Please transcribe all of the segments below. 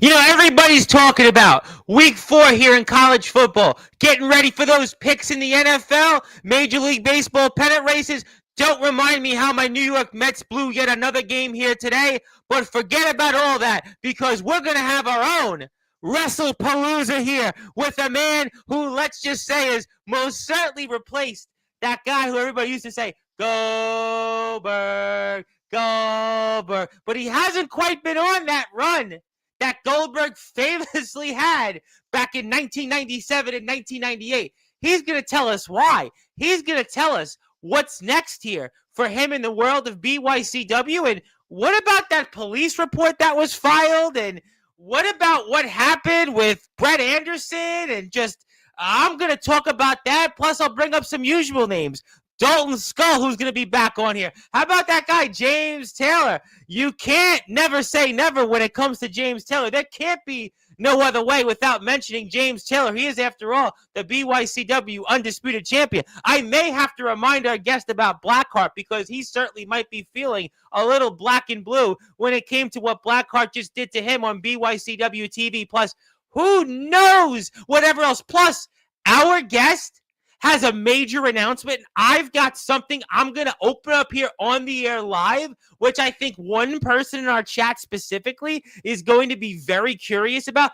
Everybody's talking about week 4 here in college football, getting ready for those picks in the NFL, Major League Baseball pennant races. Don't remind me how my New York Mets blew yet another game here today, but forget about all that because we're going to have our own WrestlePalooza here with a man who, let's just say, is most certainly replaced that guy who everybody used to say, Goldberg, Goldberg. But he hasn't quite been on that run that Goldberg famously had back in 1997 and 1998. He's going to tell us why. He's going to tell us what's next here for him in the world of BYCW. And what about that police report that was filed? And what about what happened with Brett Anderson? And just, I'm going to talk about that. Plus, I'll bring up some usual names. Dalton Skull, who's going to be back on here. How about that guy, James Taylor? You can't never say never when it comes to James Taylor. There can't be no other way without mentioning James Taylor. He is, after all, the BYCW undisputed champion. I may have to remind our guest about Blackheart because he certainly might be feeling a little black and blue when it came to what Blackheart just did to him on BYCW TV. Plus, who knows whatever else. Plus, our guest has a major announcement. I've got something I'm going to open up here on the air live, which I think one person in our chat specifically is going to be very curious about.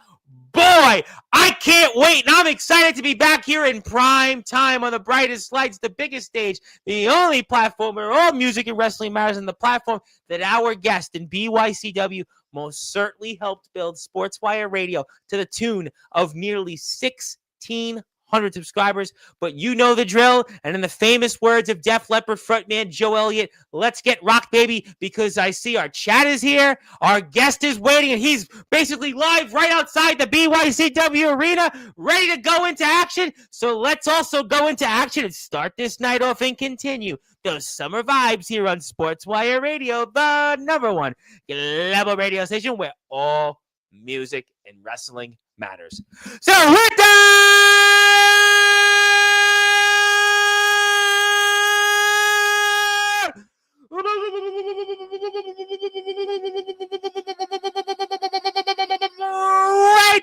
Boy, I can't wait, and I'm excited to be back here in prime time on the brightest lights, the biggest stage, the only platform where all music and wrestling matters, and the platform that our guest in BYCW most certainly helped build Sportswire Radio to the tune of nearly 1,600 subscribers. But you know the drill, and in the famous words of Def Leppard frontman Joe Elliott, let's get rocked, baby, because I see our chat is here, our guest is waiting, and he's basically live right outside the BYCW arena, ready to go into action. So let's also go into action and start this night off and continue those summer vibes here on Sportswire Radio, the number one global radio station where all music and wrestling matters. So with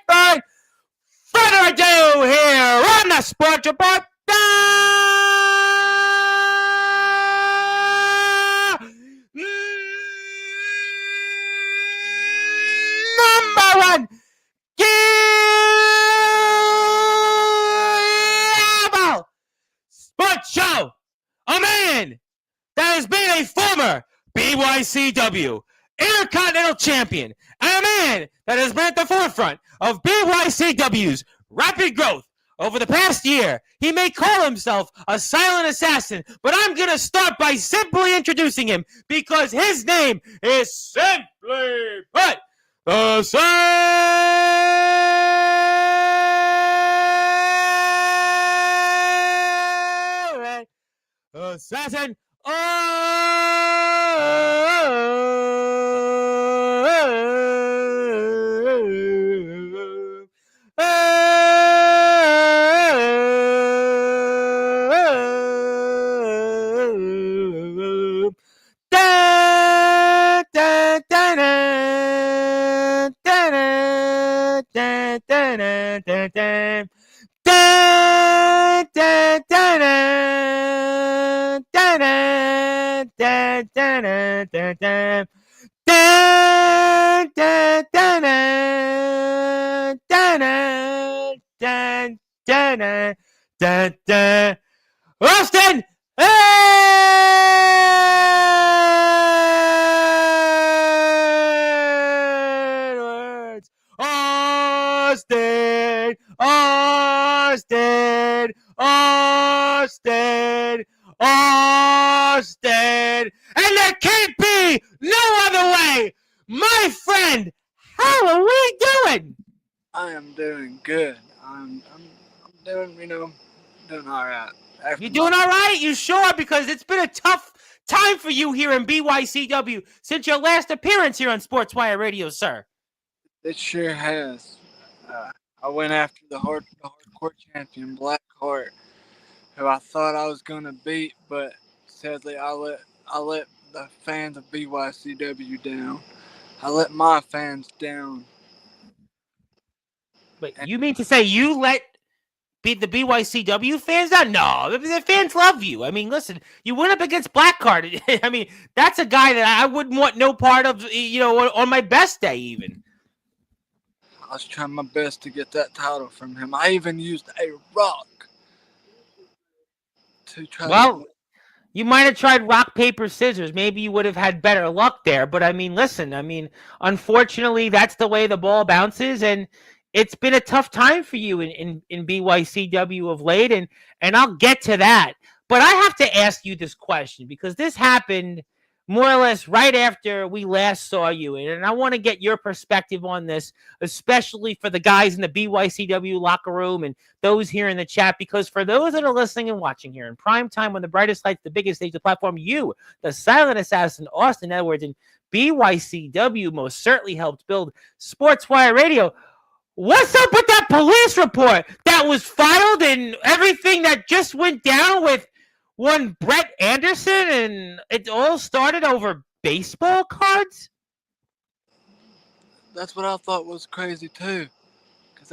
right, further ado here on the Sports Report. Number one, Global Sports Show. A man that has been a former BYCW Intercontinental Champion, and a man that has been at the forefront of BYCW's rapid growth over the past year. He may call himself a silent assassin, but I'm going to start by simply introducing him because his name is simply put the Silent Assassin. Austin Edwards. Austin. And there can't be no other way. My friend, how are we doing? I am doing good. I'm doing, doing all right. You doing all right? You sure? Because it's been a tough time for you here in BYCW since your last appearance here on Sportswire Radio, sir. It sure has. I went after the hardcore champion, Blackheart, who I thought I was going to beat, but sadly I let the fans of BYCW down. I let my fans down But And you mean to say you let the BYCW fans down? No, the fans love you. I mean, listen, you went up against Blackheart. I mean, that's a guy that I wouldn't want no part of, on my best day even. I was trying my best to get that title from him. I even used a rock to try to Well, you might have tried rock, paper, scissors. Maybe you would have had better luck there. But I mean, listen, I mean, unfortunately, that's the way the ball bounces. And it's been a tough time for you in BYCW of late. And I'll get to that. But I have to ask you this question because this happened more or less right after we last saw you. And I want to get your perspective on this, especially for the guys in the BYCW locker room and those here in the chat, because for those that are listening and watching here in prime time on the brightest lights, the biggest stage, the platform, you, the silent assassin, Austin Edwards, and BYCW most certainly helped build Sportswire Radio. What's up with that police report that was filed and everything that just went down with one Brett Anderson, and it all started over baseball cards? That's what I thought was crazy too. Because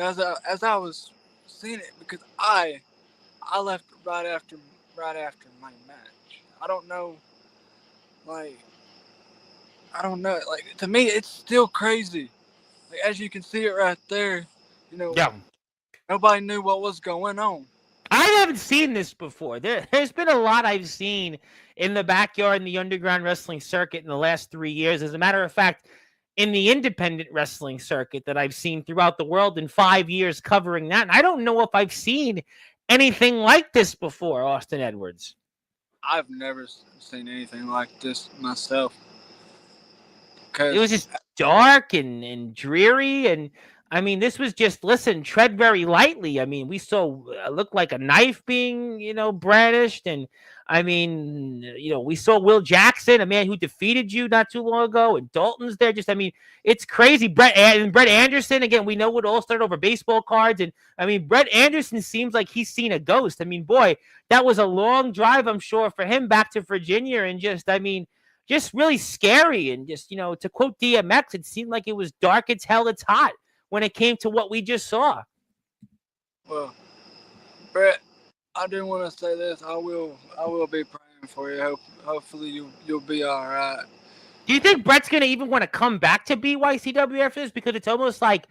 as I was seeing it, because I left right after my match. I don't know, like like to me it's still crazy. Like as you can see it right there, Yeah. nobody knew what was going on. I haven't seen this before. There's been a lot I've seen in the backyard in the underground wrestling circuit in the last 3 years. As a matter of fact, in the independent wrestling circuit that I've seen throughout the world in 5 years covering that. And I don't know if I've seen anything like this before, Austin Edwards. I've never seen anything like this myself. It was just dark and dreary. And I mean, this was just, listen, tread very lightly. I mean, we saw looked like a knife being, brandished. And I mean, we saw Will Jackson, a man who defeated you not too long ago, and Dalton's there. Just, I mean, it's crazy. Brett Anderson, again, we know it all started over baseball cards. And I mean, Brett Anderson seems like he's seen a ghost. I mean, boy, that was a long drive, I'm sure, for him back to Virginia. And just, I mean, just really scary. And just, to quote DMX, it seemed like it was dark as hell, it's hot when it came to what we just saw. Well, Brett, I do want to say this. I will be praying for you. Hopefully you'll be all right. Do you think Brett's going to even want to come back to BYCW after this? Because it's almost like,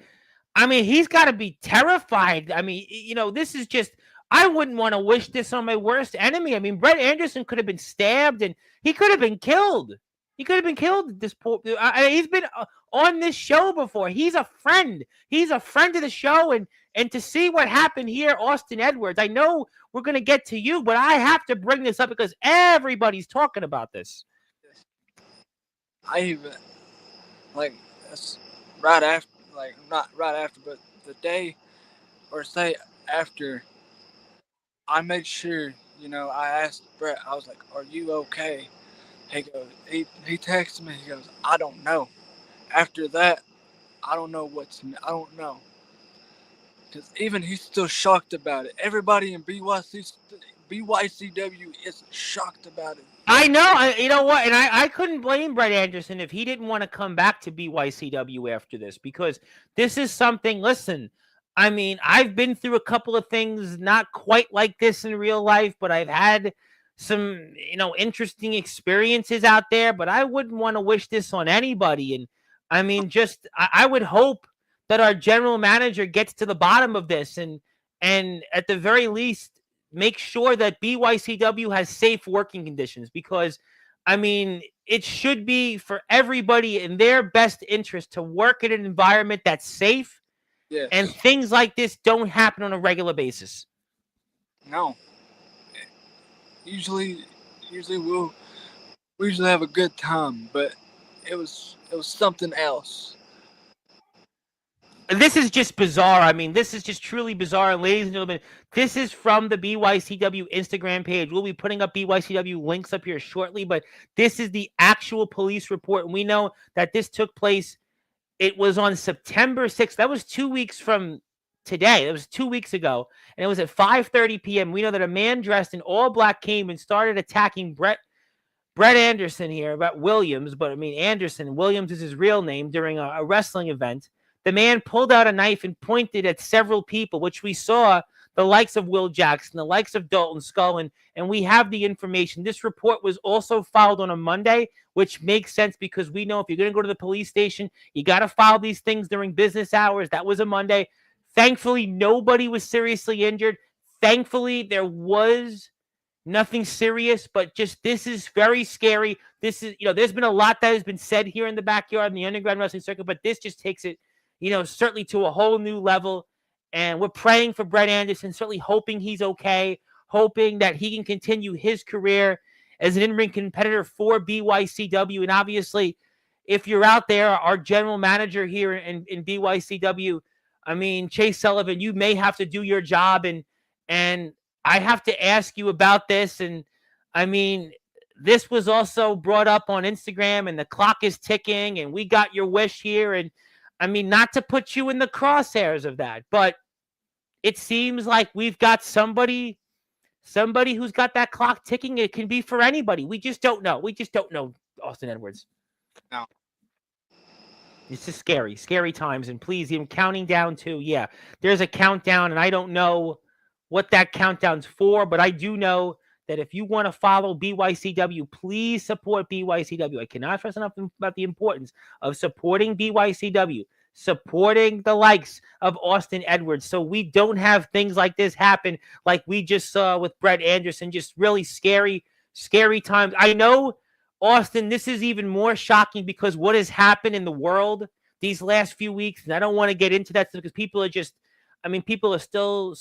I mean, he's got to be terrified. I mean, this is just, I wouldn't want to wish this on my worst enemy. I mean, Brett Anderson could have been stabbed and he could have been killed. He could have been killed. This poor, he's been on this show before. He's a friend. He's a friend of the show. And to see what happened here, Austin Edwards, I know we're going to get to you, but I have to bring this up because everybody's talking about this. I even, like, right after, like, not right after, but the day or say after, I made sure, I asked Brett, I was like, are you okay? He goes, he texted me, he goes, I don't know. After that, I don't know. Because even he's still shocked about it. Everybody in BYCW is shocked about it. I know. You know what? And I couldn't blame Brett Anderson if he didn't want to come back to BYCW after this, because this is something, listen, I mean, I've been through a couple of things not quite like this in real life, but I've had some, interesting experiences out there, but I wouldn't want to wish this on anybody. And I mean, just, I would hope that our general manager gets to the bottom of this and at the very least, make sure that BYCW has safe working conditions, because, I mean, it should be for everybody in their best interest to work in an environment that's safe. Yes. And things like this don't happen on a regular basis. No. Usually we usually have a good time, but it was something else. This is just bizarre. I mean, this is just truly bizarre. And ladies and gentlemen, this is from the BYCW Instagram page. We'll be putting up BYCW links up here shortly, but this is the actual police report. And we know that this took place, it was on September 6th. That was 2 weeks from today. That was 2 weeks ago. And it was at 5:30 p.m. We know that a man dressed in all black came and started attacking Brett Anderson here, about Williams. But I mean, Anderson, Williams is his real name, during a wrestling event. the man pulled out a knife and pointed at several people, which we saw the likes of Will Jackson, the likes of Dalton Scullin, and we have the information. This report was also filed on a Monday, which makes sense because we know if you're going to go to the police station, you got to file these things during business hours. That was a Monday. Thankfully, nobody was seriously injured. Thankfully, there was nothing serious, but just this is very scary. This is, there's been a lot that has been said here in the backyard in the underground wrestling circuit, but this just takes it, certainly to a whole new level. And we're praying for Brett Anderson, certainly hoping he's okay, hoping that he can continue his career as an in-ring competitor for BYCW. And obviously, if you're out there, our general manager here in BYCW, I mean, Chase Sullivan, you may have to do your job. And I have to ask you about this. And I mean, this was also brought up on Instagram, and the clock is ticking, and we got your wish here. And I mean, not to put you in the crosshairs of that, but it seems like we've got somebody who's got that clock ticking. It can be for anybody. We just don't know. We just don't know, Austin Edwards. No. It's just scary times. And please, even counting down to, there's a countdown, and I don't know what that countdown's for, but I do know that if you want to follow BYCW, please support BYCW. I cannot stress enough about the importance of supporting BYCW, supporting the likes of Austin Edwards, so we don't have things like this happen like we just saw with Brett Anderson. Just really scary times. I know, Austin, this is even more shocking because what has happened in the world these last few weeks, and I don't want to get into that because people are just, people are still,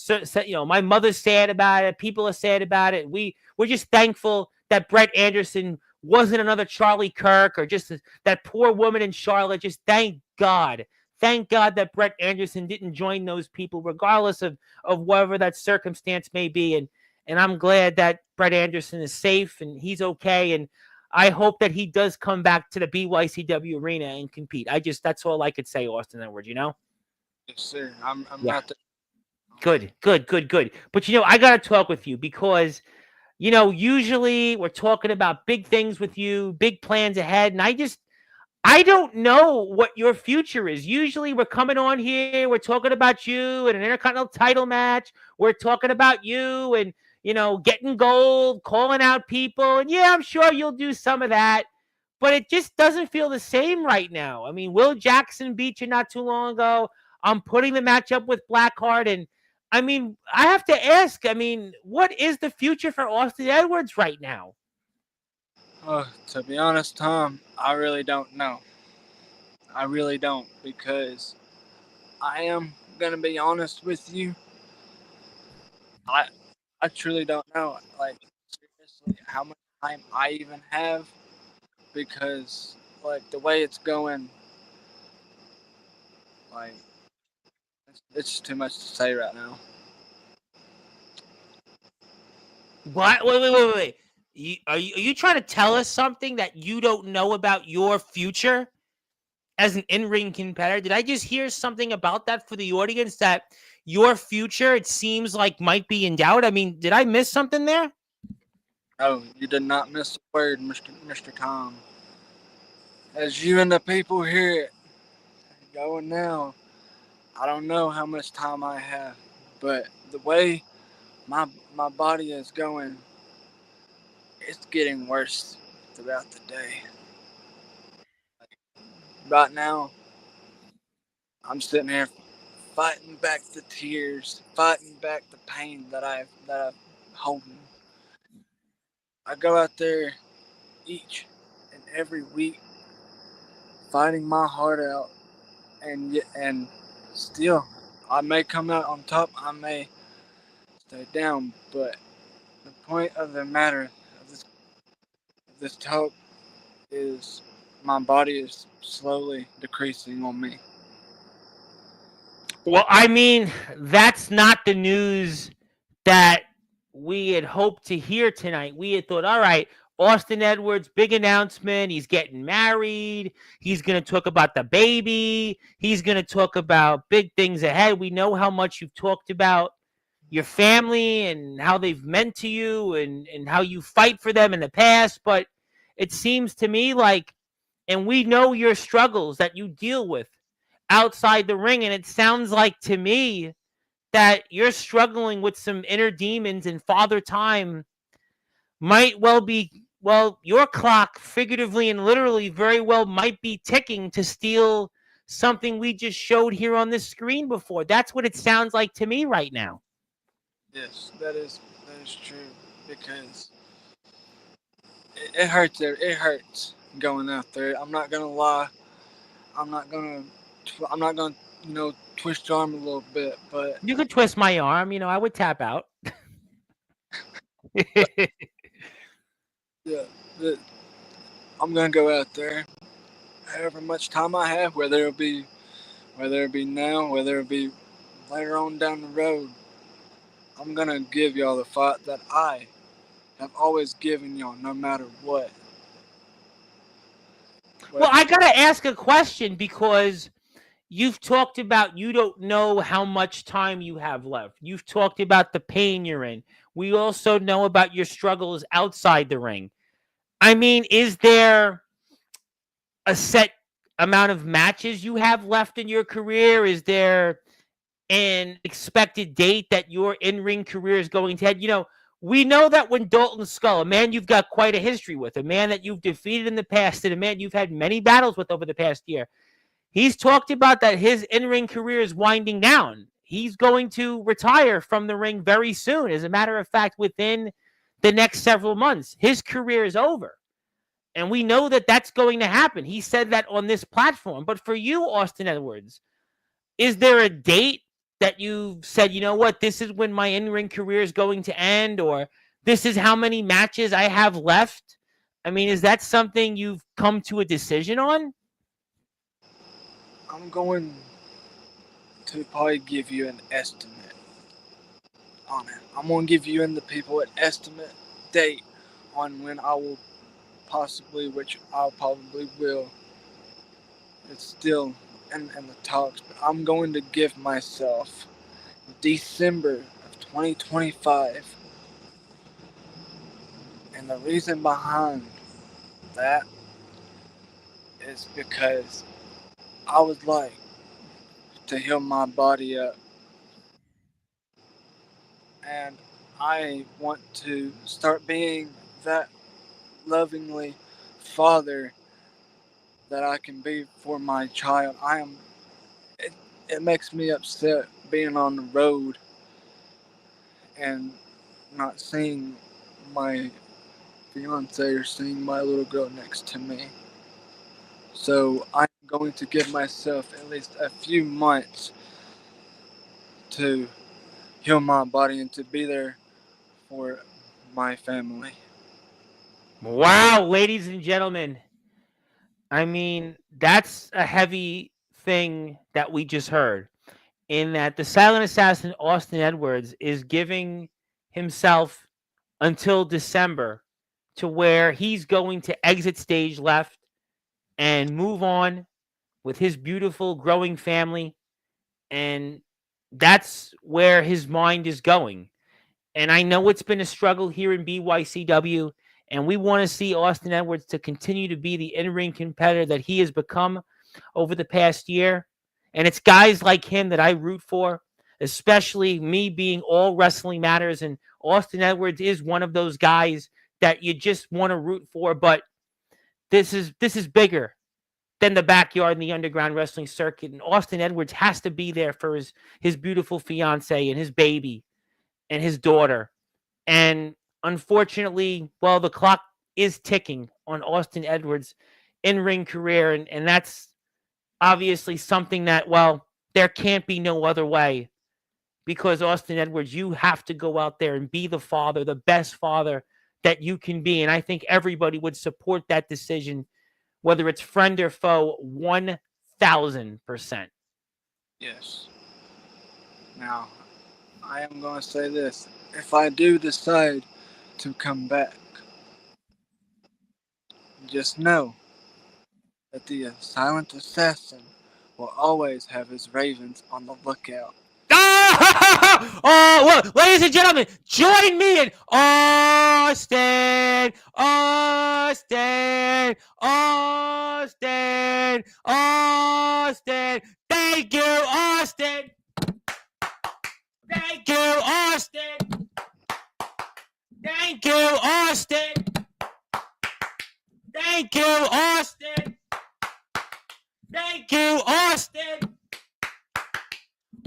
my mother's sad about it. People are sad about it. We're just thankful that Brett Anderson wasn't another Charlie Kirk or just that poor woman in Charlotte. Just thank God that Brett Anderson didn't join those people, regardless of whatever that circumstance may be. And I'm glad that Brett Anderson is safe and he's okay. And I hope that he does come back to the BYCW arena and compete. That's all I could say, Austin Edwards, Yes, sir. I'm not. Good. But, I got to talk with you because, usually we're talking about big things with you, big plans ahead. And I don't know what your future is. Usually we're coming on here, we're talking about you in an Intercontinental title match. We're talking about you and, getting gold, calling out people. And I'm sure you'll do some of that. But it just doesn't feel the same right now. I mean, Will Jackson beat you not too long ago. I'm putting the match up with Blackheart. And, I have to ask, what is the future for Austin Edwards right now? To be honest, Tom, I really don't know. I really don't, because I am going to be honest with you. I truly don't know, seriously, how much time I even have, because, the way it's going, it's just too much to say right now. What? Wait. Are you trying to tell us something that you don't know about your future as an in-ring competitor? Did I just hear something about that for the audience, that your future, it seems like, might be in doubt? Did I miss something there? Oh, you did not miss a word, Mr. Tom. As you and the people hear it going now, I don't know how much time I have, but the way my body is going, it's getting worse throughout the day. Right now, I'm sitting here fighting back the tears, fighting back the pain that I'm holding. I go out there each and every week, fighting my heart out, and still, I may come out on top, I may stay down, but the point of the matter of this talk is my body is slowly decreasing on me. Well, that's not the news that we had hoped to hear tonight. We had thought, all right, Austin Edwards, big announcement. He's getting married. He's going to talk about the baby. He's going to talk about big things ahead. We know how much you've talked about your family and how they've meant to you and how you fight for them in the past. But it seems to me like, and we know your struggles that you deal with outside the ring. And it sounds like to me that you're struggling with some inner demons, and Father Time might well be, well, your clock, figuratively and literally, very well might be ticking to steal something we just showed here on this screen before. That's what it sounds like to me right now. Yes, that is true because it hurts. It hurts going out there. I'm not gonna lie. I'm not gonna. I'm not gonna. Twist your arm a little bit, but You could twist my arm, I would tap out. yeah, the, I'm gonna go out there. However much time I have, whether it be now, whether it be later on down the road, I'm gonna give y'all the fight that I have always given y'all, no matter what. Well, But I got to ask a question, because you've talked about you don't know how much time you have left. You've talked about the pain you're in. We also know about your struggles outside the ring. I mean, is there a set amount of matches you have left in your career? Is there an expected date that your in-ring career is going to head? We know that when Dalton Skull, a man you've got quite a history with, a man that you've defeated in the past, and a man you've had many battles with over the past year, he's talked about that his in-ring career is winding down. He's going to retire from the ring very soon. As a matter of fact, within the next several months, his career is over. And we know that that's going to happen. He said that on this platform. But for you, Austin Edwards, is there a date that you've said, you know what, this is when my in-ring career is going to end, or this is how many matches I have left? I mean, is that something you've come to a decision on? I'm going to probably give you an estimate on it. I'm gonna give you and the people an estimate date on when I will possibly, which I probably will. It's still in the talks, but I'm going to give myself December of 2025. And the reason behind that is because I would like to heal my body up, and I want to start being that lovingly father that I can be for my child. It, it makes me upset being on the road and not seeing my fiance or seeing my little girl next to me. So I'm going to give myself at least a few months to heal my body and to be there for my family. Wow, ladies and gentlemen. I mean, that's a heavy thing that we just heard. In that the silent assassin Austin Edwards is giving himself until December to where he's going to exit stage left and move on with his beautiful growing family. And that's where his mind is going. And I know it's been a struggle here in BYCW, and we want to see Austin Edwards to continue to be the in-ring competitor that he has become over the past year. And it's guys like him that I root for, especially me being all Wrestling Matters. And Austin Edwards is one of those guys that you just want to root for. But this is bigger than the backyard and the underground wrestling circuit. And Austin Edwards has to be there for his beautiful fiance and his baby and his daughter. And unfortunately, well, the clock is ticking on Austin Edwards' in-ring career. And that's obviously something that, well, there can't be no other way, because Austin Edwards, you have to go out there and be the father, the best father that you can be. And I think everybody would support that decision, whether it's friend or foe, 1,000%. Yes. Now, I am going to say this. If I do decide to come back, just know that the silent assassin will always have his ravens on the lookout. Oh, well, ladies and gentlemen, join me in Austin, Austin, Austin, Austin. Thank you, Austin. Thank you, Austin. Thank you, Austin. Thank you, Austin. Thank you, Austin.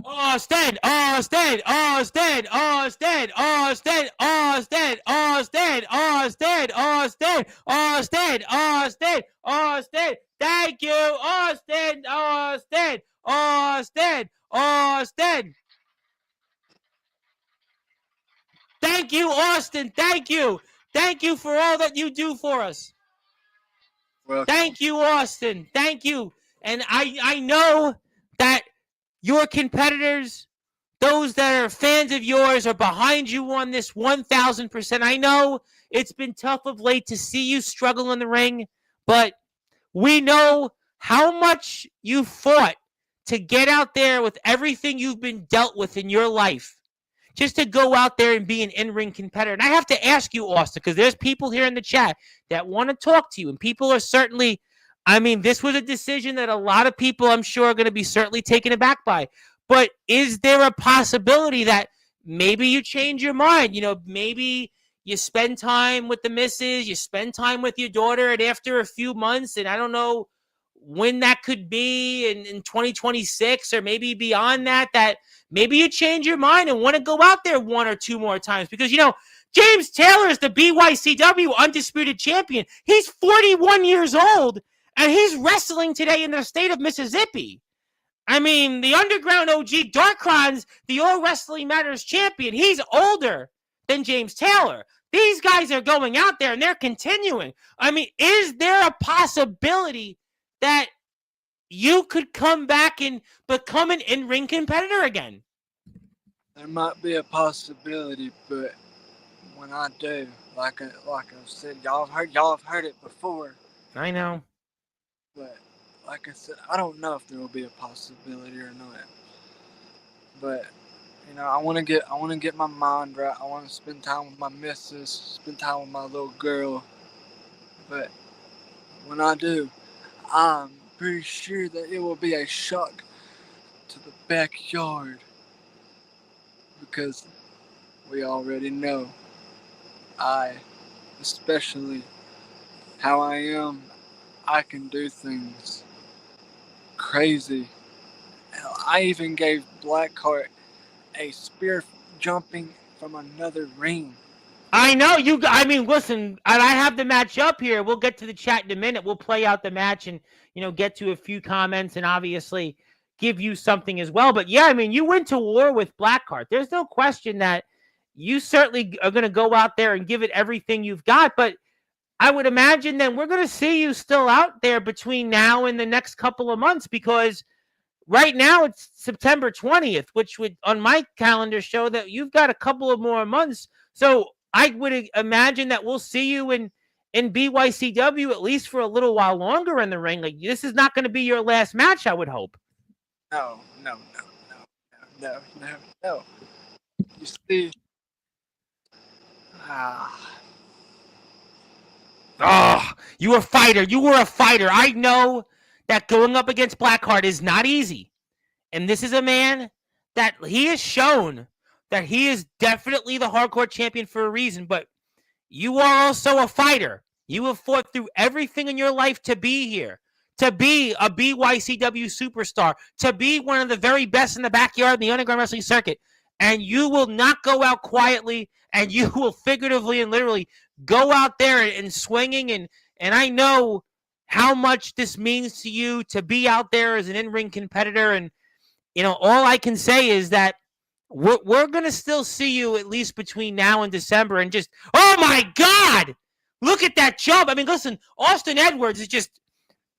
Austin, Austin, Austin, Austin, Austin, Austin, Austin, Austin, Austin, Austin, Austin, Austin. Thank you, Austin, Austin, Austin, Austin. Thank you, Austin. Thank you. Thank you for all that you do for us. Welcome. Thank you, Austin. Thank you. And I know that your competitors, those that are fans of yours, are behind you on this 1,000%. I know it's been tough of late to see you struggle in the ring, but we know how much you fought to get out there with everything you've been dealt with in your life, just to go out there and be an in-ring competitor. And I have to ask you, Austin, because there's people here in the chat that want to talk to you, and people are certainly, I mean, this was a decision that a lot of people, I'm sure, are going to be certainly taken aback by. But is there a possibility that maybe you change your mind? You know, maybe you spend time with the missus, you spend time with your daughter, and after a few months, and I don't know when that could be in 2026 or maybe beyond that, that maybe you change your mind and want to go out there one or two more times. Because, you know, James Taylor is the BYCW undisputed champion. He's 41 years old, and he's wrestling today in the state of Mississippi. I mean, the Underground OG, Darkron's the All Wrestling Matters champion. He's older than James Taylor. These guys are going out there, and they're continuing. I mean, is there a possibility that you could come back and become an in-ring competitor again? There might be a possibility, but when I do, like I said, y'all have heard it before. I know. But like I said, I don't know if there will be a possibility or not. But you know, I want to get my mind right. I want to spend time with my missus, spend time with my little girl. But when I do, I'm pretty sure that it will be a shock to the backyard, because we already know especially how I am, I can do things crazy. Hell, I even gave Blackheart a spear jumping from another ring. I know you. I mean, listen, I have the match up here. We'll get to the chat in a minute. We'll play out the match and, you know, get to a few comments and obviously give you something as well. But yeah, I mean, you went to war with Blackheart. There's no question that you certainly are going to go out there and give it everything you've got. But I would imagine then we're going to see you still out there between now and the next couple of months, because right now it's September 20th, which would on my calendar show that you've got a couple of more months. So I would imagine that we'll see you in BYCW at least for a little while longer in the ring. Like, this is not going to be your last match, I would hope. No. You see, You were a fighter. You were a fighter. I know that going up against Blackheart is not easy. And this is a man that he has shown that he is definitely the hardcore champion for a reason, but you are also a fighter. You have fought through everything in your life to be here, to be a BYCW superstar, to be one of the very best in the backyard in the underground wrestling circuit. And you will not go out quietly, and you will figuratively and literally go out there and swinging. And I know how much this means to you to be out there as an in-ring competitor. And, you know, all I can say is that we're going to still see you at least between now and December. And just, oh my God, look at that jump. I mean, listen, Austin Edwards is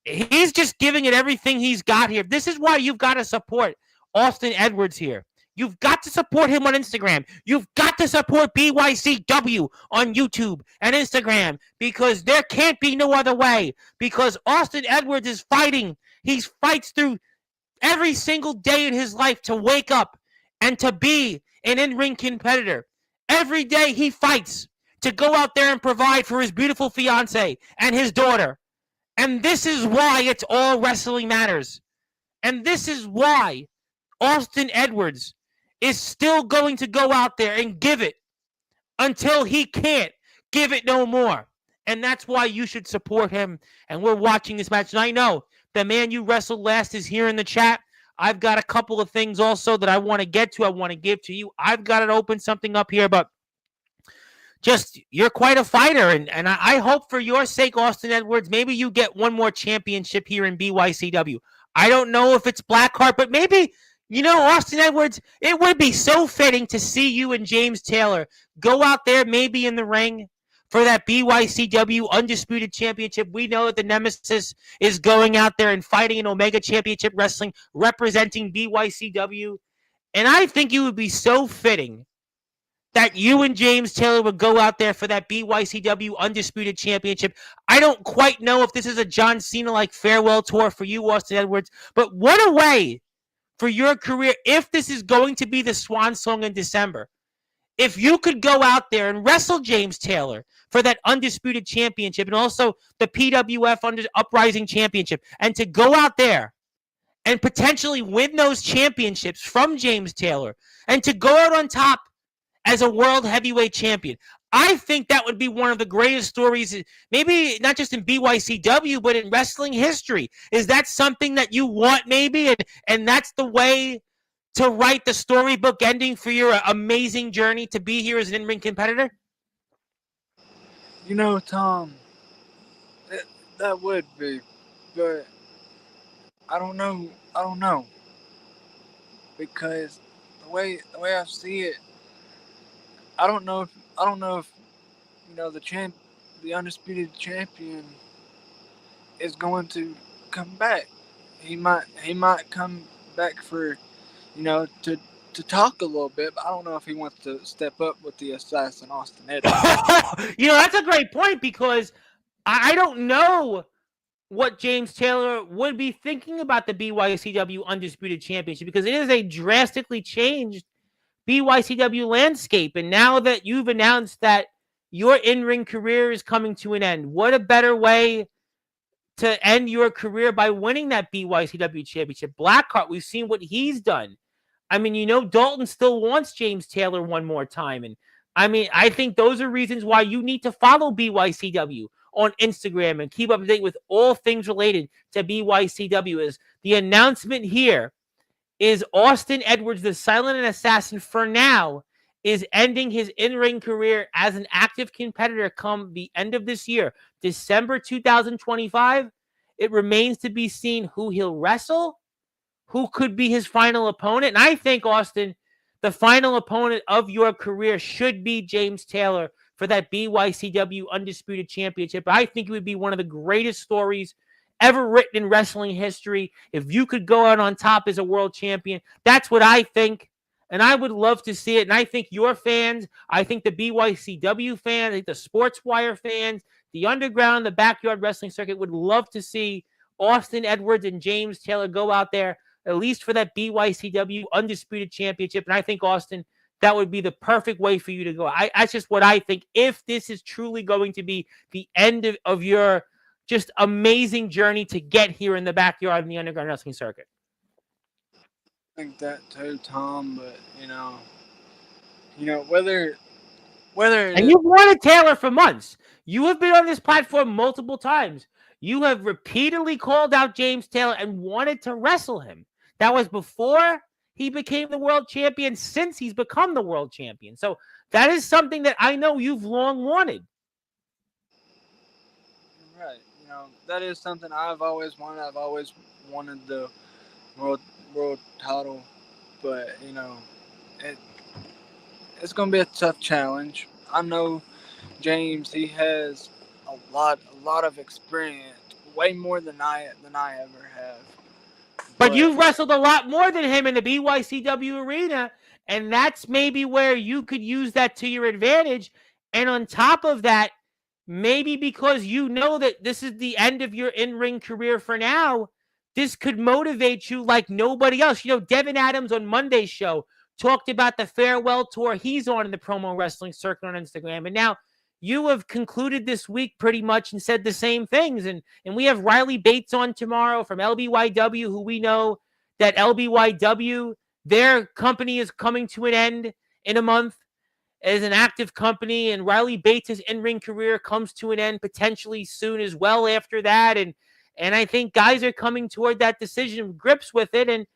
he's just giving it everything he's got here. This is why you've got to support Austin Edwards here. You've got to support him on Instagram. You've got to support BYCW on YouTube and Instagram, because there can't be no other way, because Austin Edwards is fighting. He fights through every single day in his life to wake up and to be an in-ring competitor. Every day he fights to go out there and provide for his beautiful fiance and his daughter. And this is why it's All Wrestling Matters. And this is why Austin Edwards is still going to go out there and give it until he can't give it no more. And that's why you should support him. And we're watching this match. And I know the man you wrestled last is here in the chat. I've got a couple of things also that I want to get to. I want to give to you. I've got to open something up here, but just you're quite a fighter. And I hope for your sake, Austin Edwards, maybe you get one more championship here in BYCW. I don't know if it's Blackheart, but maybe, Austin Edwards, it would be so fitting to see you and James Taylor go out there maybe in the ring for that BYCW Undisputed Championship. We know that the Nemesis is going out there and fighting in Omega Championship Wrestling, representing BYCW. And I think it would be so fitting that you and James Taylor would go out there for that BYCW Undisputed Championship. I don't quite know if this is a John Cena-like farewell tour for you, Austin Edwards, but what a way for your career if this is going to be the swan song in December. If you could go out there and wrestle James Taylor for that Undisputed Championship and also the PWF Uprising Championship, and to go out there and potentially win those championships from James Taylor and to go out on top as a world heavyweight champion. I think that would be one of the greatest stories, maybe not just in BYCW, but in wrestling history. Is that something that you want maybe? And that's the way to write the storybook ending for your amazing journey to be here as an in-ring competitor? Tom, that would be, but I don't know. Because the way I see it, I don't know if the undisputed champion is going to come back. He might come back for to talk a little bit, but I don't know if he wants to step up with the assassin Austin Edwards. That's a great point, because I don't know what James Taylor would be thinking about the BYCW Undisputed Championship, because it is a drastically changed BYCW landscape. And now that you've announced that your in-ring career is coming to an end, what a better way to end your career by winning that BYCW Championship. Blackheart, we've seen what he's done. I mean, Dalton still wants James Taylor one more time. And I think those are reasons why you need to follow BYCW on Instagram and keep up to date with all things related to BYCW. As the announcement here is Austin Edwards, the Silent Assassin, for now, is ending his in-ring career as an active competitor come the end of this year, December 2025. It remains to be seen who he'll wrestle, who could be his final opponent. And I think, Austin, the final opponent of your career should be James Taylor for that BYCW Undisputed Championship. I think it would be one of the greatest stories ever written in wrestling history if you could go out on top as a world champion. That's what I think, and I would love to see it. And I think your fans, I think the BYCW fans, I think the Sportswire fans, the underground, the backyard wrestling circuit would love to see Austin Edwards and James Taylor go out there, at least for that BYCW Undisputed Championship. And I think, Austin, that would be the perfect way for you to go. That's just what I think. If this is truly going to be the end of your just amazing journey to get here in the backyard in the underground wrestling circuit. I think that too, Tom, but whether and you've wanted Taylor for months. You have been on this platform multiple times. You have repeatedly called out James Taylor and wanted to wrestle him. That was before he became the world champion, since he's become the world champion. So that is something that I know you've long wanted. Right. That is something I've always wanted. I've always wanted the world title, but it's going to be a tough challenge. I know James, he has a lot of experience, way more than I ever have. But you've wrestled a lot more than him in the BYCW arena, and that's maybe where you could use that to your advantage. And on top of that, maybe because you know that this is the end of your in-ring career for now, this could motivate you like nobody else. Devin Adams on Monday's show talked about the farewell tour he's on in the promo wrestling circuit on Instagram. And now you have concluded this week pretty much and said the same things. And we have Riley Bates on tomorrow from LBYW, who we know that LBYW, their company is coming to an end in a month as an active company, and Riley Bates' in-ring career comes to an end potentially soon as well after that. And I think guys are coming toward that decision, grips with it. And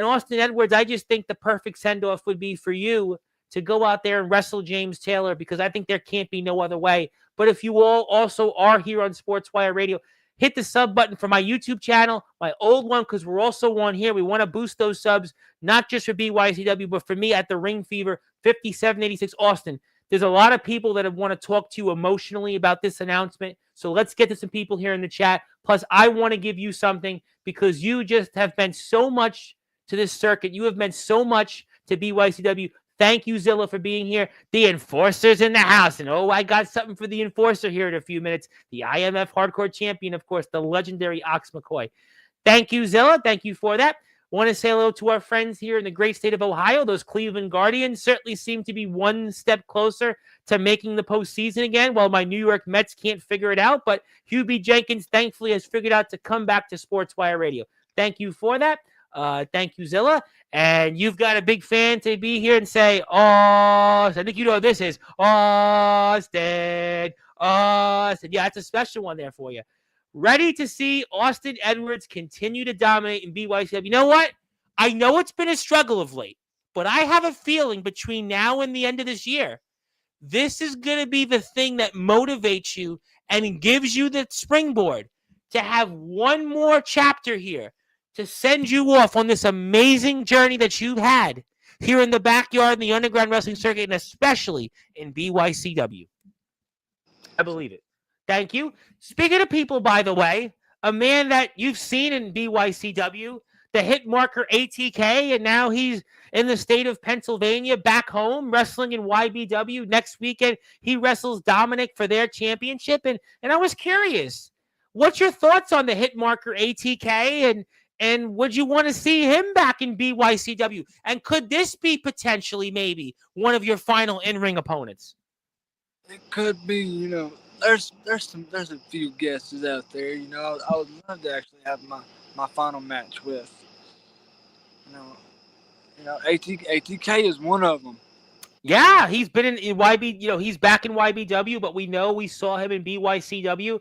Austin Edwards, I just think the perfect send-off would be for you to go out there and wrestle James Taylor, because I think there can't be no other way. But if you all also are here on Sportswire Radio, hit the sub button for my YouTube channel, my old one, because we're also on here. We want to boost those subs, not just for BYCW, but for me at the Ring Fever 5786 Austin. There's a lot of people that want to talk to you emotionally about this announcement. So let's get to some people here in the chat. Plus, I want to give you something, because you just have meant so much to this circuit. You have meant so much to BYCW. Thank you, Zilla, for being here. The Enforcer's in the house. And I got something for the Enforcer here in a few minutes. The IMF Hardcore Champion, of course, the legendary Ox McCoy. Thank you, Zilla. Thank you for that. Want to say hello to our friends here in the great state of Ohio. Those Cleveland Guardians certainly seem to be one step closer to making the postseason again, while my New York Mets can't figure it out. But Hugh B. Jenkins, thankfully, has figured out to come back to Sportswire Radio. Thank you for that. Thank you, Zilla. And you've got a big fan to be here and say, I think you know what this is. Austin. Yeah, it's a special one there for you. Ready to see Austin Edwards continue to dominate in BYCW. You know what? I know it's been a struggle of late, but I have a feeling between now and the end of this year, this is going to be the thing that motivates you and gives you the springboard to have one more chapter here to send you off on this amazing journey that you've had here in the backyard in the underground wrestling circuit, and especially in BYCW. I believe it. Thank you. Speaking of people, by the way, a man that you've seen in BYCW, the hit marker ATK, and now he's in the state of Pennsylvania, back home, wrestling in YBW. Next weekend, he wrestles Dominic for their championship. And I was curious, what's your thoughts on the hit marker ATK, and would you want to see him back in BYCW? And could this be potentially maybe one of your final in-ring opponents? It could be, there's a few guesses out there, I would love to actually have my final match with. ATK is one of them. Yeah, he's been in YB, he's back in YBW, but we saw him in BYCW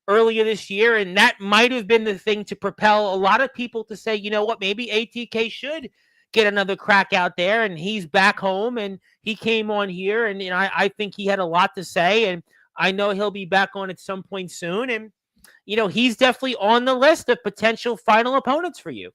earlier this year, and that might have been the thing to propel a lot of people to say, you know what, maybe ATK should get another crack out there, and he's back home, and he came on here, and I think he had a lot to say, and I know he'll be back on at some point soon, and he's definitely on the list of potential final opponents for you.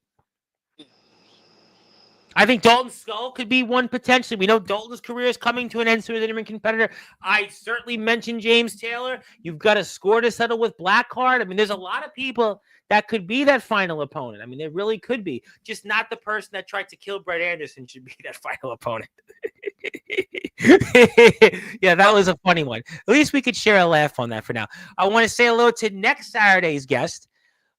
I think Dalton Skull could be one potentially. We know Dalton's career is coming to an end soon as an in-ring competitor. I certainly mentioned James Taylor. You've got a score to settle with Blackheart. I mean, there's a lot of people that could be that final opponent. I mean, there really could be. Just not the person that tried to kill Brett Anderson should be that final opponent. Yeah, that was a funny one. At least we could share a laugh on that for now. I want to say hello to next Saturday's guest,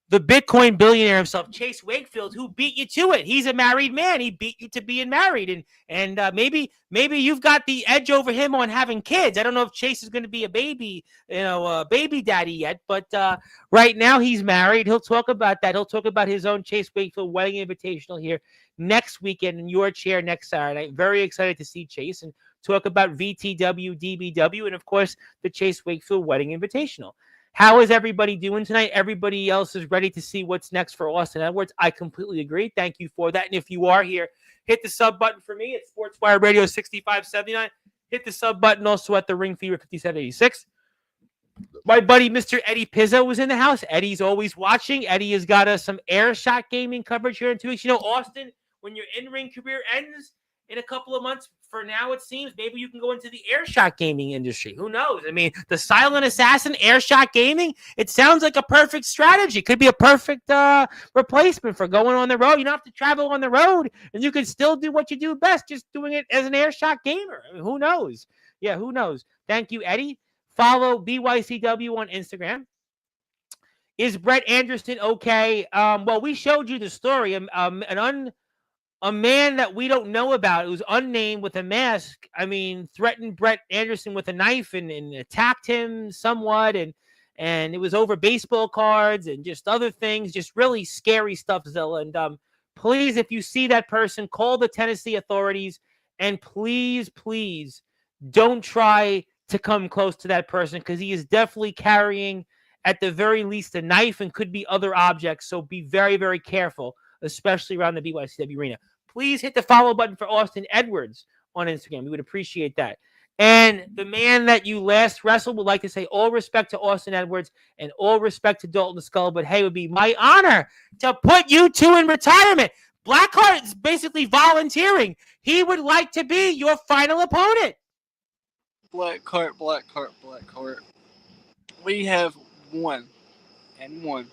the Bitcoin billionaire himself, Chase Wakefield, who beat you to it. He's a married man. He beat you to being married. And maybe you've got the edge over him on having kids. I don't know if Chase is going to be a baby daddy yet, but right now he's married. He'll talk about that. He'll talk about his own Chase Wakefield Wedding Invitational here next weekend in your chair next Saturday. Very excited to see Chase and talk about VTW, DBW, and of course, the Chase Wakefield Wedding Invitational. How is everybody doing tonight? Everybody else is ready to see what's next for Austin Edwards. I completely agree. Thank you for that. And if you are here, hit the sub button for me at Sportswire Radio 6579. Hit the sub button also at the Ring Fever 5786. My buddy, Mr. Eddie Pizzo, was in the house. Eddie's always watching. Eddie has got us some Airshot gaming coverage here in 2 weeks. Austin, when your in-ring career ends in a couple of months, for now, it seems maybe you can go into the Airshot gaming industry. Who knows? I mean, the Silent Assassin, Airshot gaming, it sounds like a perfect strategy. Could be a perfect replacement for going on the road. You don't have to travel on the road, and you can still do what you do best, just doing it as an Airshot gamer. I mean, who knows? Yeah, who knows? Thank you, Eddie. Follow BYCW on Instagram. Is Brett Anderson okay? Well, we showed you the story. A man that we don't know about, who's unnamed with a mask, threatened Brett Anderson with a knife and attacked him somewhat. And it was over baseball cards and just other things, just really scary stuff, Zilla. And please, if you see that person, call the Tennessee authorities, and please, please don't try to come close to that person because he is definitely carrying, at the very least, a knife and could be other objects. So be very, very careful, especially around the BYCW arena. Please hit the follow button for Austin Edwards on Instagram. We would appreciate that. And the man that you last wrestled would like to say all respect to Austin Edwards and all respect to Dalton Skull. But hey, it would be my honor to put you two in retirement. Blackheart is basically volunteering. He would like to be your final opponent. Blackheart. We have won and won.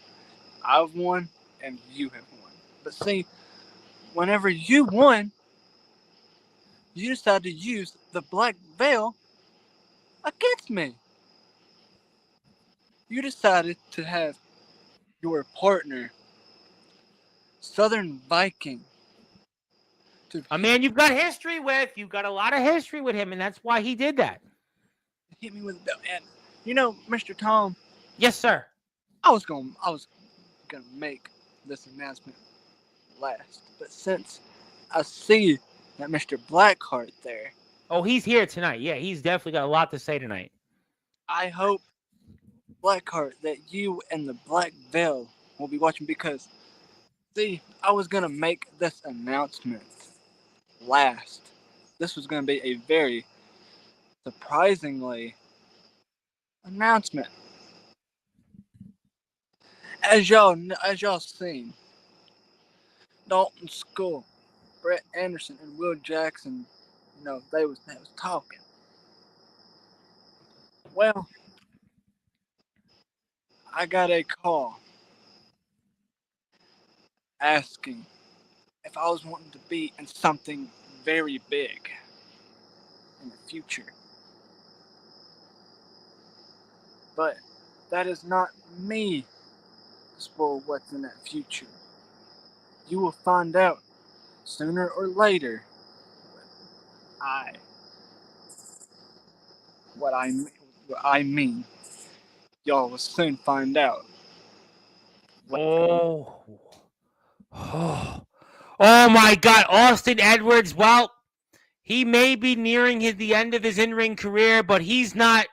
I've won and you have won. But see, whenever you won, you decided to use the black veil against me. You decided to have your partner, Southern Viking, A man you've got history with. You've got a lot of history with him, and that's why he did that. hit me with a belt. And you know, Mr. Tom, Yes, sir. I was gonna make this announcement last, but since I see that Mr. Blackheart there, Oh, he's here tonight. Yeah, he's definitely got a lot to say tonight. I hope, Blackheart, that you and the Black Veil will be watching because, see, I was gonna make this announcement last. This was gonna be a very surprisingly announcement. As y'all seen, Dalton Skull, Brett Anderson, and Will Jackson, they was talking. Well, I got a call asking if I was wanting to be in something very big in the future. But that is not me to spoil what's in that future. You will find out sooner or later what I mean. Y'all will soon find out. Oh. Oh my God, Austin Edwards. Well, he may be nearing the end of his in-ring career, but he's not,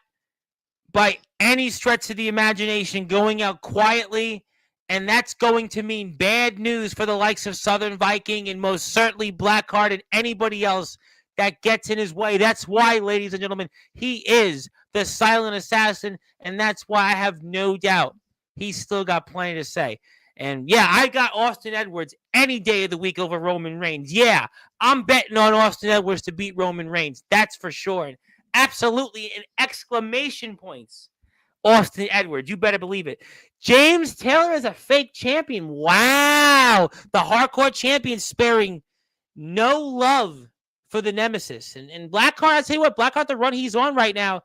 by any stretch of the imagination, going out quietly, and that's going to mean bad news for the likes of Southern Viking and most certainly Blackheart and anybody else that gets in his way. That's why, ladies and gentlemen, he is the silent assassin, and that's why I have no doubt he's still got plenty to say. And yeah, I got Austin Edwards any day of the week over Roman Reigns. Yeah, I'm betting on Austin Edwards to beat Roman Reigns. That's for sure. And absolutely, in exclamation points, Austin Edwards. You better believe it. James Taylor is a fake champion. Wow. The hardcore champion sparing no love for the nemesis. And Blackheart, I'll tell you what, Blackheart, the run he's on right now,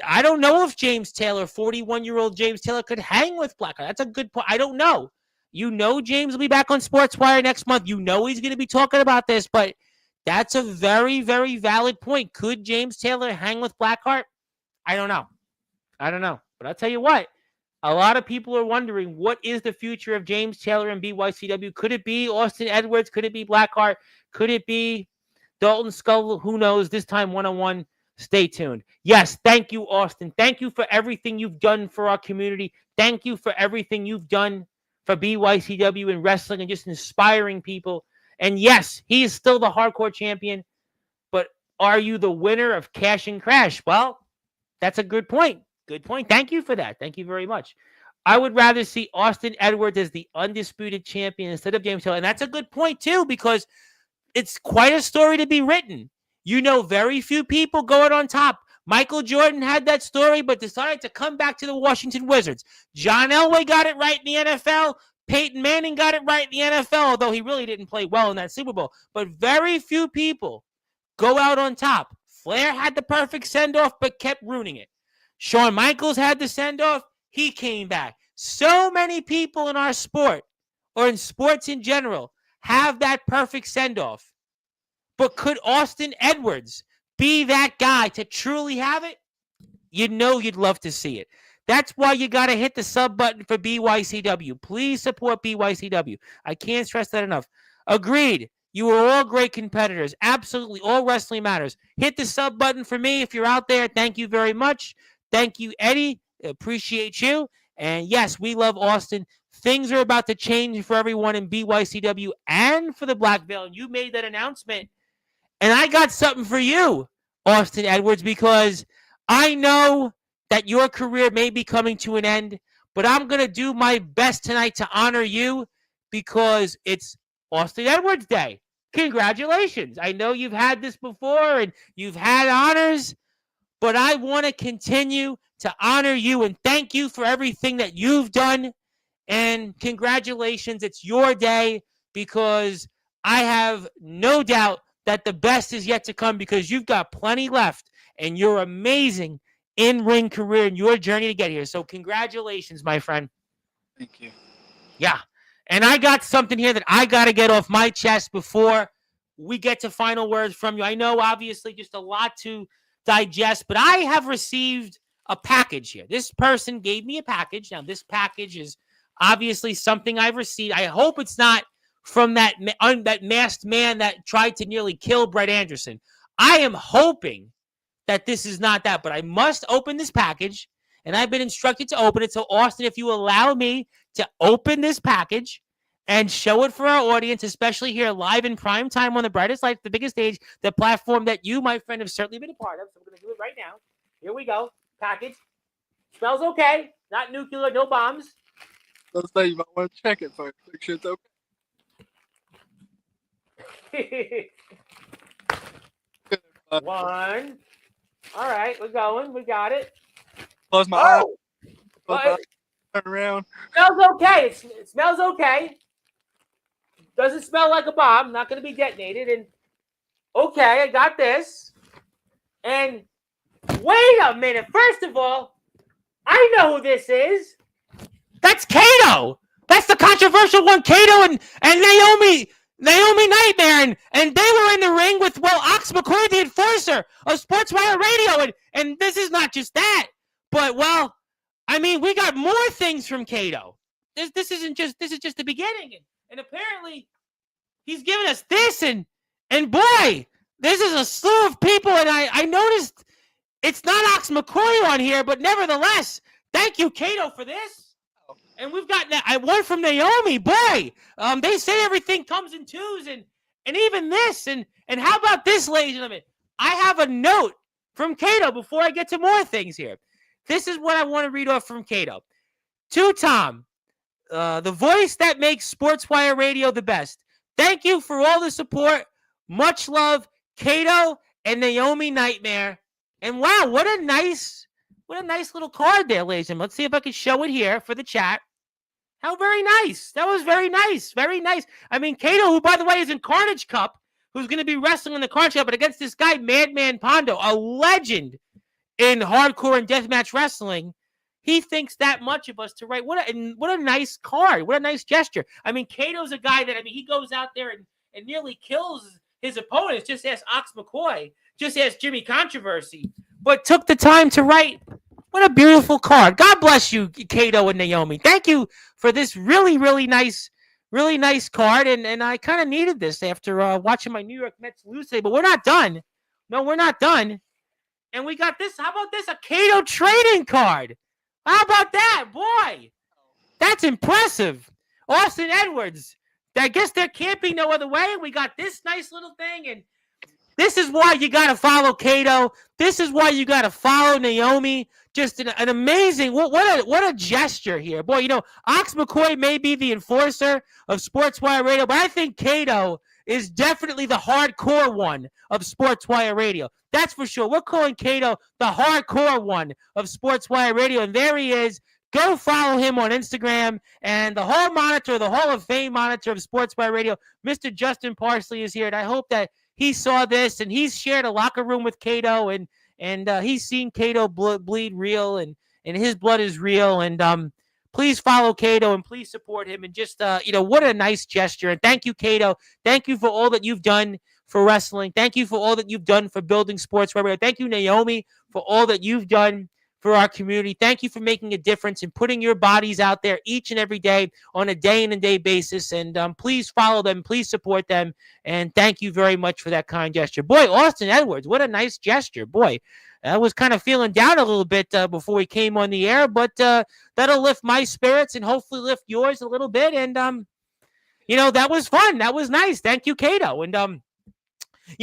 I don't know if James Taylor, 41-year-old James Taylor, could hang with Blackheart. That's a good point. I don't know. You know James will be back on Sportswire next month. You know he's going to be talking about this, but that's a very, very valid point. Could James Taylor hang with Blackheart? I don't know. But I'll tell you what, a lot of people are wondering, what is the future of James Taylor and BYCW? Could it be Austin Edwards? Could it be Blackheart? Could it be Dalton Skull? Who knows? This time, one-on-one. Stay tuned. Yes, thank you, Austin. Thank you for everything you've done for our community. Thank you for everything you've done for BYCW and wrestling and just inspiring people. And yes, he is still the hardcore champion, but are you the winner of Cash and Crash? Well, that's a good point. Good point. Thank you for that. Thank you very much. I would rather see Austin Edwards as the undisputed champion instead of James Taylor. And that's a good point, too, because it's quite a story to be written. You know, very few people go out on top. Michael Jordan had that story, but decided to come back to the Washington Wizards. John Elway got it right in the NFL. Peyton Manning got it right in the NFL, although he really didn't play well in that Super Bowl. But very few people go out on top. Flair had the perfect send-off, but kept ruining it. Shawn Michaels had the send-off. He came back. So many people in our sport, or in sports in general, have that perfect send-off. But could Austin Edwards be that guy to truly have it? You know you'd love to see it. That's why you got to hit the sub button for BYCW. Please support BYCW. I can't stress that enough. Agreed. You were all great competitors. Absolutely. All wrestling matters. Hit the sub button for me if you're out there. Thank you very much. Thank you, Eddie. Appreciate you. And yes, we love Austin. Things are about to change for everyone in BYCW and for the Black Veil. And you made that announcement. And I got something for you, Austin Edwards, because I know that your career may be coming to an end, but I'm going to do my best tonight to honor you because it's Austin Edwards Day. Congratulations. I know you've had this before and you've had honors, but I want to continue to honor you and thank you for everything that you've done. And congratulations. It's your day because I have no doubt that the best is yet to come because you've got plenty left and you're amazing in-ring career and your journey to get here. So congratulations, my friend. Thank you. Yeah. And I got something here that I got to get off my chest before we get to final words from you. I know, obviously, just a lot to digest, but I have received a package here. This person gave me a package. Now, this package is obviously something I've received. I hope it's not from that masked man that tried to nearly kill Brett Anderson. I am hoping that this is not that, but I must open this package, and I've been instructed to open it. So, Austin, if you allow me to open this package and show it for our audience, especially here live in prime time on the brightest light, the biggest stage, the platform that you, my friend, have certainly been a part of. So I'm going to do it right now. Here we go. Package. Smells okay. Not nuclear, no bombs. Let's say you might want to check it first. Make sure it's okay. One. All right, we're going. We got it. Close my eyes. Well, Turn around. Smells okay. It smells okay. Doesn't smell like a bomb. Not going to be detonated. And okay, I got this. And wait a minute. First of all, I know who this is. That's Kato. That's the controversial one. Kato and Naomi Nightmare. And they were in the ring with, Ox McCoy, the enforcer of Sportswire Radio. And this is not just that. But, we got more things from Kato. This is just the beginning. And apparently, he's giving us this. And boy, this is a slew of people. And I noticed it's not Ox McCoy on here, but nevertheless, thank you, Kato, for this. And we've got one from Naomi. Boy, they say everything comes in twos, and even this. And how about this, ladies and gentlemen? I have a note from Kato before I get to more things here. This is what I want to read off from Kato. To Tom, the voice that makes Sportswire Radio the best. Thank you for all the support. Much love, Kato and Naomi Nightmare. And wow, what a nice little card there, ladies and gentlemen. Let's see if I can show it here for the chat. How very nice. That was very nice. Very nice. Kato, who, by the way, is in Carnage Cup, who's going to be wrestling in the Carnage Cup, but against this guy, Madman Pondo, a legend in hardcore and deathmatch wrestling. He thinks that much of us to write. What a nice card. What a nice gesture. Kato's a guy that, he goes out there and nearly kills his opponents. Just ask Ox McCoy. Just ask Jimmy Controversy. But took the time to write. What a beautiful card. God bless you, Kato and Naomi. Thank you for this really, really nice card. And I kind of needed this after watching my New York Mets lose today. But we're not done. No, we're not done. And we got this. How about this? A Kato trading card. How about that? Boy, that's impressive. Austin Edwards. I guess there can't be no other way. We got this nice little thing. And this is why you got to follow Kato. This is why you got to follow Naomi. Just an amazing, what a gesture here. Boy, Ox McCoy may be the enforcer of Sportswire Radio, but I think Kato is definitely the hardcore one of Sportswire Radio. That's for sure. We're calling Kato the hardcore one of Sportswire Radio, and there he is. Go follow him on Instagram. And the Hall Monitor, the Hall of Fame Monitor of Sportswire Radio, Mr. Justin Parsley is here, and I hope that he saw this, and he's shared a locker room with Kato, and he's seen Kato bleed real, and his blood is real. And please follow Kato and please support him. And just, what a nice gesture. And thank you, Kato. Thank you for all that you've done for wrestling. Thank you for all that you've done for building sports. Thank you, Naomi, for all that you've done for our community. Thank you for making a difference and putting your bodies out there each and every day on a day in and day basis. And please follow them. Please support them. And thank you very much for that kind gesture. Boy, Austin Edwards, what a nice gesture. Boy, I was kind of feeling down a little bit before we came on the air, but that'll lift my spirits and hopefully lift yours a little bit. And, that was fun. That was nice. Thank you, Cato. And,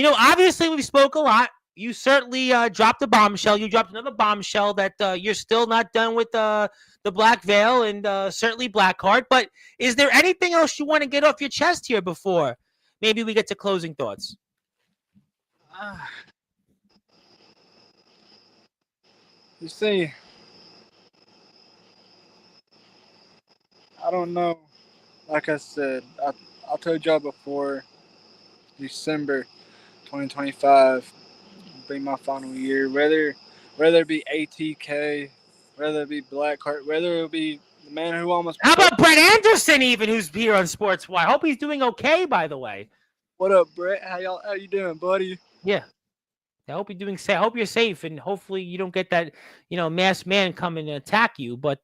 obviously we spoke a lot. You certainly dropped a bombshell. You dropped another bombshell that you're still not done with the Black Veil and certainly Blackheart. But is there anything else you want to get off your chest here before maybe we get to closing thoughts? You see, I don't know. Like I said, I told y'all before, December 2025 will be my final year. Whether it be ATK, whether it be Blackheart, whether it be the man who almost. How about Brett Anderson, even, who's here on Sportswire? I hope he's doing okay, by the way. What up, Brett? How you doing, buddy? Yeah. I hope you're doing safe. I hope you're safe, and hopefully you don't get that, masked man come and attack you. But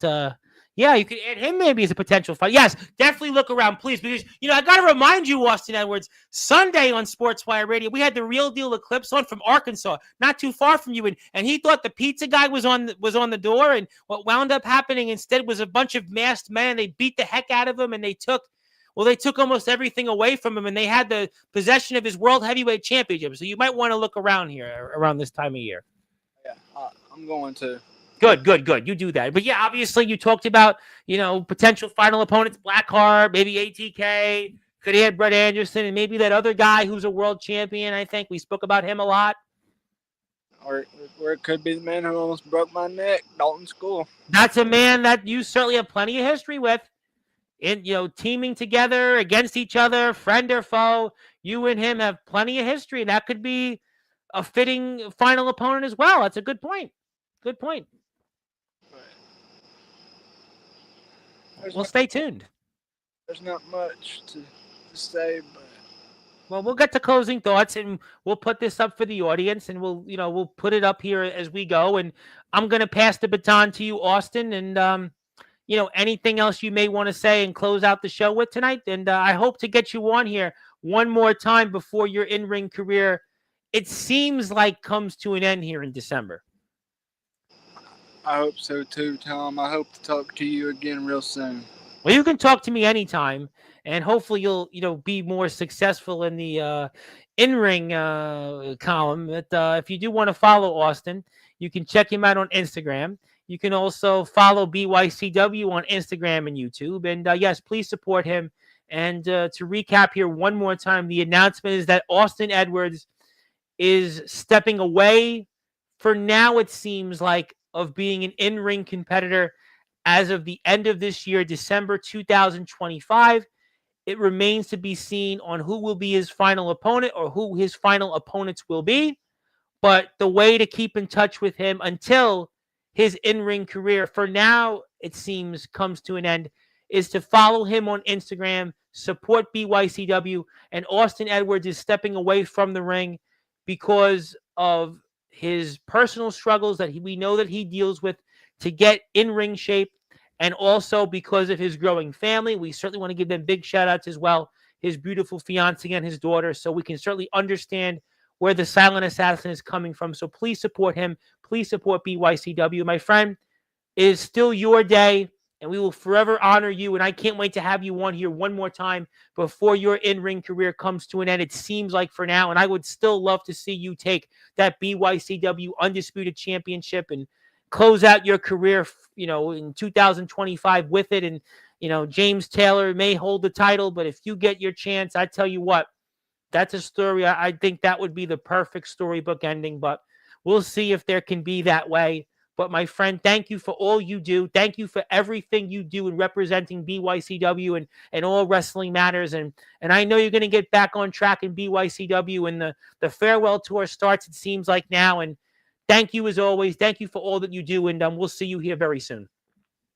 yeah, you could add him maybe as a potential fight. Yes, definitely look around, please, because I got to remind you, Austin Edwards, Sunday on Sportswire Radio, we had the Real Deal Eclipse on from Arkansas, not too far from you, and he thought the pizza guy was on the door, and what wound up happening instead was a bunch of masked men. They beat the heck out of him, and they took almost everything away from him, and they had the possession of his World Heavyweight Championship. So you might want to look around here around this time of year. Yeah, I'm going to. Good. You do that. But yeah, obviously you talked about, potential final opponents, Blackheart, maybe ATK, could add Brett Anderson, and maybe that other guy who's a world champion. I think we spoke about him a lot. Or it could be the man who almost broke my neck, Dalton School. That's a man that you certainly have plenty of history with. In teaming together against each other, friend or foe, you and him have plenty of history. That could be a fitting final opponent as well. That's a good point. We'll stay tuned. There's not much to say, but well, we'll get to closing thoughts, and we'll put this up for the audience, and we'll put it up here as we go. And I'm going to pass the baton to you, Austin, and anything else you may want to say and close out the show with tonight. And I hope to get you on here one more time before your in-ring career, it seems like, comes to an end here in December. I hope so too, Tom. I hope to talk to you again real soon. Well, you can talk to me anytime, and hopefully you'll, be more successful in the in-ring column. But if you do want to follow Austin, you can check him out on Instagram. You can also follow BYCW on Instagram and YouTube. And yes, please support him. And to recap here one more time, the announcement is that Austin Edwards is stepping away for now, it seems like, of being an in-ring competitor as of the end of this year, December 2025. It remains to be seen on who will be his final opponent or who his final opponents will be. But the way to keep in touch with him until his in-ring career, for now, it seems, comes to an end, is to follow him on Instagram, support BYCW, and Austin Edwards is stepping away from the ring because of his personal struggles that we know that he deals with to get in ring shape, and also because of his growing family. We certainly want to give them big shout outs as well, his beautiful fiance and his daughter, so we can certainly understand where the silent assassin is coming from. So please support him. Please support BYCW. My friend, it is still your day, and we will forever honor you. And I can't wait to have you on here one more time before your in-ring career comes to an end. It seems like for now, and I would still love to see you take that BYCW Undisputed Championship and close out your career, in 2025 with it. And, James Taylor may hold the title, but if you get your chance, I tell you what, that's a story. I think that would be the perfect storybook ending, but we'll see if there can be that way. But my friend, thank you for all you do. Thank you for everything you do in representing BYCW and all wrestling matters. And I know you're going to get back on track in BYCW, and the farewell tour starts, it seems like now. And thank you as always. Thank you for all that you do. And we'll see you here very soon.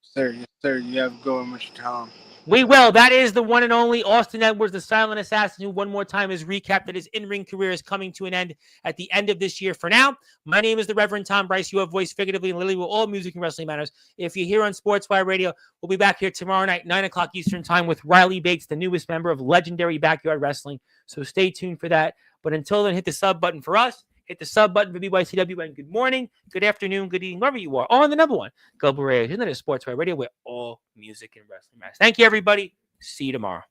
Sir, you have a good one, Mr. Tom. We will. That is the one and only Austin Edwards, the silent assassin, who one more time has recapped that his in-ring career is coming to an end at the end of this year. For now, my name is the Reverend Tom Bryce. You have voiced figuratively and literally with all music and wrestling matters. If you're here on Sportswire Radio, we'll be back here tomorrow night, 9 o'clock Eastern time, with Riley Bates, the newest member of legendary Backyard Wrestling. So stay tuned for that. But until then, hit the sub button for us. Hit the sub button for BYCW, and good morning, good afternoon, good evening, wherever you are, on the number one Global Radio, isn't it? Sportswire Radio, where all music and wrestling matters. Thank you, everybody. See you tomorrow.